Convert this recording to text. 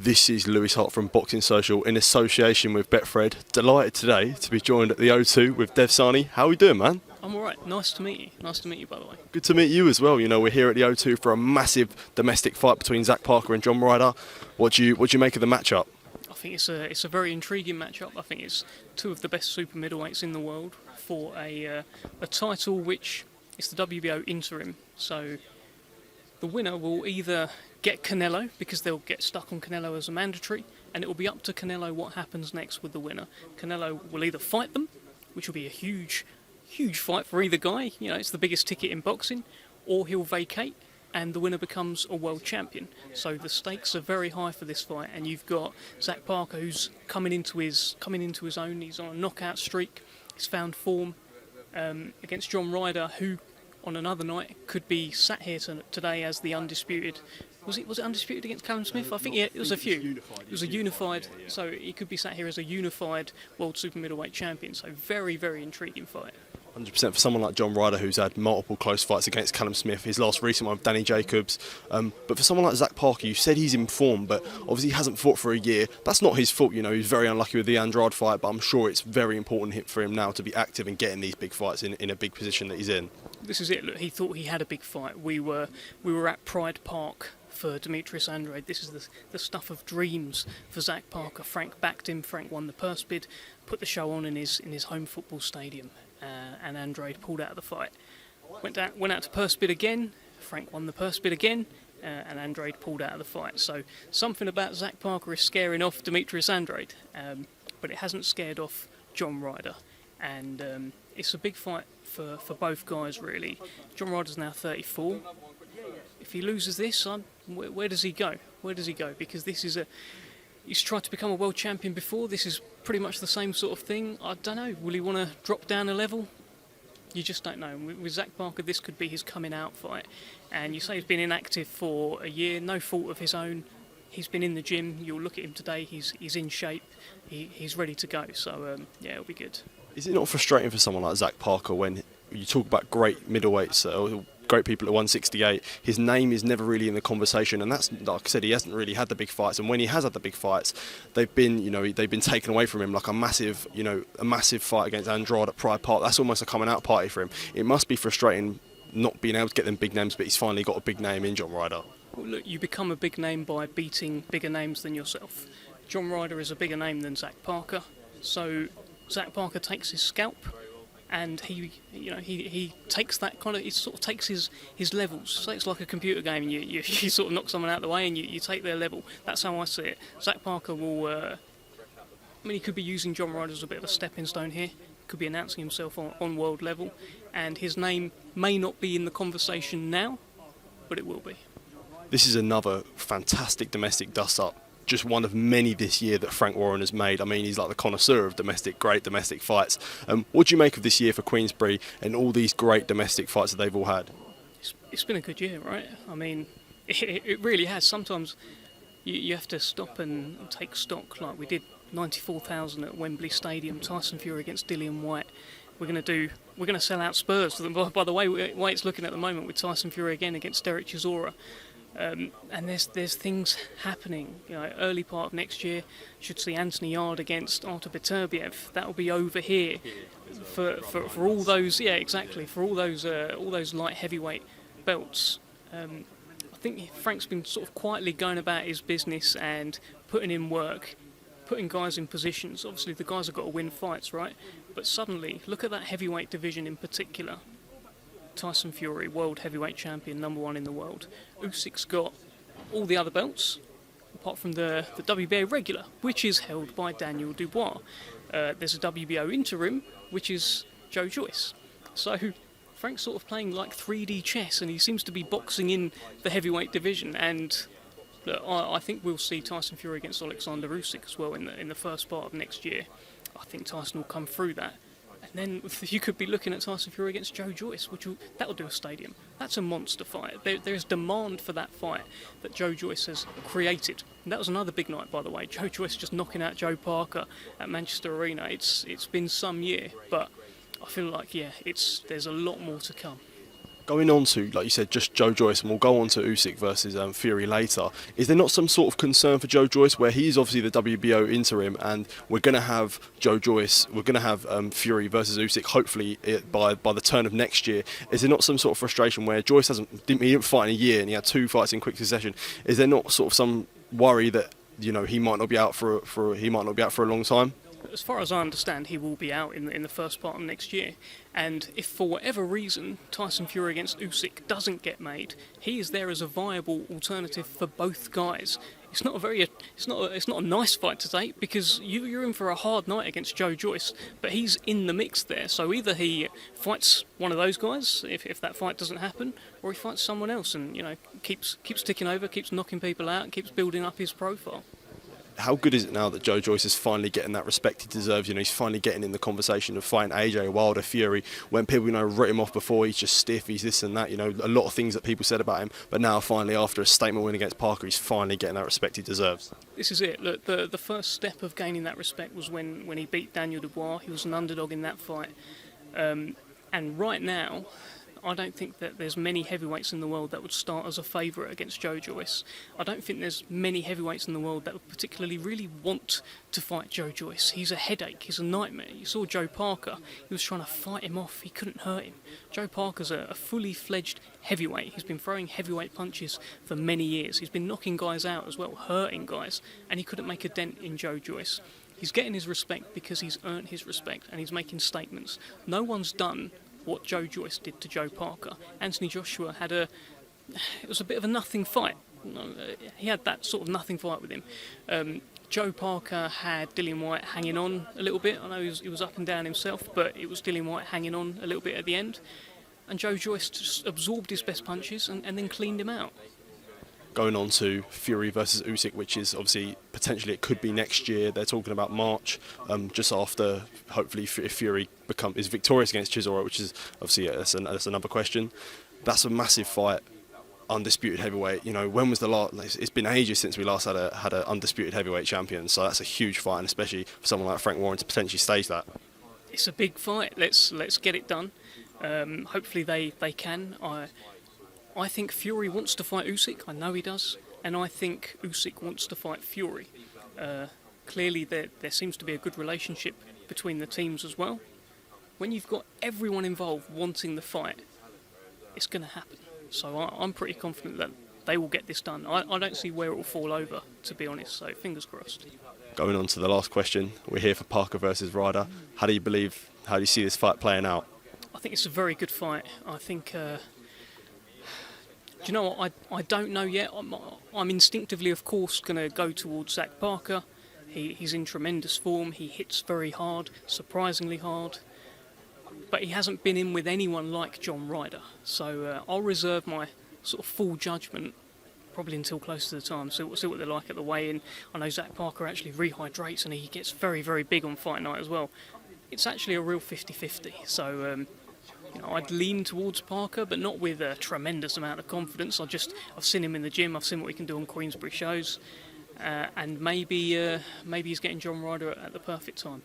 This is Lewis Hart from Boxing Social in association with Betfred. Delighted today to be joined at the O2 with Sahni. How are we doing, man? I'm alright. Nice to meet you. Nice to meet you, by the way. Good to meet you as well. You know, we're here at the O2 for a massive domestic fight between Zach Parker and John Ryder. What do you make of the matchup? I think it's a very intriguing matchup. I think it's two of the best super middleweights in the world for a title which is the WBO interim. So the winner will either get Canelo, because they'll get stuck on Canelo as a mandatory, and it will be up to Canelo what happens next with the winner. Canelo will either fight them, which will be a huge fight for either guy. You know, it's the biggest ticket in boxing, or he'll vacate and the winner becomes a world champion. So the stakes are very high for this fight, and you've got Zach Parker, who's coming into his own. He's on a knockout streak. He's found form against John Ryder, who on another night could be sat here today as the undisputed. Was it undisputed against Callum Smith? I think it was a few. It was a unified. So he could be sat here as a unified world super middleweight champion. So very, very intriguing fight. 100% for someone like John Ryder, who's had multiple close fights against Callum Smith, his last recent one with Danny Jacobs. But for someone like Zach Parker, you said he's in form, but obviously he hasn't fought for a year. That's not his fault, you know. He's very unlucky with the Andrade fight, but I'm sure it's very important for him now to be active and getting these big fights in a big position that he's in. This is it. Look, he thought he had a big fight. We were at Pride Park for Demetrius Andrade. This is the stuff of dreams for Zach Parker. Frank backed him. Frank won the purse bid, put the show on in his home football stadium. And Andrade pulled out of the fight. Went out to purse bid again. Frank won the purse bid again, and Andrade pulled out of the fight. So something about Zach Parker is scaring off Demetrius Andrade, but it hasn't scared off John Ryder. And it's a big fight for both guys, really. John Ryder's now 34. If he loses this, where does he go? Where does he go? Because this is he's tried to become a world champion before. This is pretty much the same sort of thing. I don't know. Will he want to drop down a level? You just don't know. With Zach Parker, this could be his coming out fight. And you say he's been inactive for a year, no fault of his own. He's been in the gym. You'll look at him today. He's in shape. He's ready to go. So yeah, it'll be good. Is it not frustrating for someone like Zach Parker when you talk about great middleweights? Great people at 168, his name is never really in the conversation, and that's, like I said, he hasn't really had the big fights, and when he has had the big fights, they've been taken away from him, like a massive fight against Andrade at Pride Park. That's almost a coming out party for him. It must be frustrating not being able to get them big names, but he's finally got a big name in John Ryder. Well, look, you become a big name by beating bigger names than yourself. John Ryder is a bigger name than Zach Parker, so Zach Parker takes his scalp. And he takes that kind of, he sort of takes his levels. So it's like a computer game, and you sort of knock someone out of the way and you take their level. That's how I see it. Zach Parker will, he could be using John Ryder as a bit of a stepping stone here. Could be announcing himself on world level, and his name may not be in the conversation now, but it will be. This is another fantastic domestic dust-up. Just one of many this year that Frank Warren has made. I mean, he's like the connoisseur of great domestic fights. What do you make of this year for Queensberry and all these great domestic fights that they've all had? It's been a good year, right? I mean, it really has. Sometimes you have to stop and take stock. Like we did 94,000 at Wembley Stadium, Tyson Fury against Dillian Whyte. We're going to sell out Spurs. By the way it's looking at the moment with Tyson Fury again against Derek Chisora. And there's things happening. You know, early part of next year, should see Anthony Yarde against Artur Beterbiev. That'll be over here for all those. Yeah, exactly. For all those light heavyweight belts. I think Frank's been sort of quietly going about his business and putting in work, putting guys in positions. Obviously, the guys have got to win fights, right? But suddenly, look at that heavyweight division in particular. Tyson Fury, world heavyweight champion, #1 in the world. Usyk's got all the other belts, apart from the WBA regular, which is held by Daniel Dubois. There's a WBO interim, which is Joe Joyce. So Frank's sort of playing like 3D chess, and he seems to be boxing in the heavyweight division. And look, I think we'll see Tyson Fury against Alexander Usyk as well in the first part of next year. I think Tyson will come through that. And then you could be looking at Tyson Fury against Joe Joyce, that'll do a stadium. That's a monster fight. There's demand for that fight that Joe Joyce has created. And that was another big night, by the way. Joe Joyce just knocking out Joe Parker at Manchester Arena. It's been some year, but I feel like, there's a lot more to come. Going on to, like you said, just Joe Joyce, and we'll go on to Usyk versus Fury later. Is there not some sort of concern for Joe Joyce, where he's obviously the WBO interim, and we're going to have Joe Joyce, we're going to have Fury versus Usyk, hopefully by the turn of next year? Is there not some sort of frustration where Joyce he didn't fight in a year, and he had 2 fights in quick succession? Is there not sort of some worry that he might not be out for a long time? As far as I understand, he will be out in the first part of next year. And if for whatever reason Tyson Fury against Usyk doesn't get made, he is there as a viable alternative for both guys. It's not a nice fight to take, because you're in for a hard night against Joe Joyce, but he's in the mix there. So either he fights one of those guys if that fight doesn't happen, or he fights someone else and keeps ticking over, keeps knocking people out, keeps building up his profile. How good is it now that Joe Joyce is finally getting that respect he deserves? He's finally getting in the conversation of fighting AJ, Wilder, Fury. When people wrote him off before, he's just stiff, he's this and that. A lot of things that people said about him. But now, finally, after a statement win against Parker, he's finally getting that respect he deserves. This is it. Look, the first step of gaining that respect was when he beat Daniel Dubois. He was an underdog in that fight. And right now, I don't think that there's many heavyweights in the world that would start as a favourite against Joe Joyce. I don't think there's many heavyweights in the world that would particularly really want to fight Joe Joyce. He's a headache, he's a nightmare. You saw Joe Parker, he was trying to fight him off, he couldn't hurt him. Joe Parker's a fully fledged heavyweight. He's been throwing heavyweight punches for many years. He's been knocking guys out as well, hurting guys, and he couldn't make a dent in Joe Joyce. He's getting his respect because he's earned his respect and he's making statements. No one's done what Joe Joyce did to Joe Parker. Anthony Joshua it was a bit of a nothing fight. He had that sort of nothing fight with him. Joe Parker had Dillian Whyte hanging on a little bit. I know he was up and down himself, but it was Dillian Whyte hanging on a little bit at the end. And Joe Joyce just absorbed his best punches and then cleaned him out. Going on to Fury versus Usyk, which is obviously potentially it could be next year. They're talking about March, just after hopefully if Fury is victorious against Chisora, which is obviously that's another question. That's a massive fight, undisputed heavyweight. When was the last? It's been ages since we last had an undisputed heavyweight champion. So that's a huge fight, and especially for someone like Frank Warren to potentially stage that. It's a big fight. Let's get it done. Hopefully they can. I think Fury wants to fight Usyk, I know he does, and I think Usyk wants to fight Fury. Clearly there seems to be a good relationship between the teams as well. When you've got everyone involved wanting the fight, it's going to happen. So I'm pretty confident that they will get this done. I don't see where it will fall over, to be honest, so fingers crossed. Going on to the last question, we're here for Parker versus Ryder. How do you see this fight playing out? I think it's a very good fight. I think... do you know what? I don't know yet. I'm instinctively, of course, going to go towards Zach Parker. He's in tremendous form. He hits very hard, surprisingly hard. But he hasn't been in with anyone like John Ryder. So I'll reserve my sort of full judgment probably until close to the time. See what they're like at the weigh-in. I know Zach Parker actually rehydrates and he gets very, very big on fight night as well. It's actually a real 50-50. So... I'd lean towards Parker, but not with a tremendous amount of confidence. I've seen him in the gym, I've seen what he can do on Queensbury shows, and maybe he's getting John Ryder at the perfect time.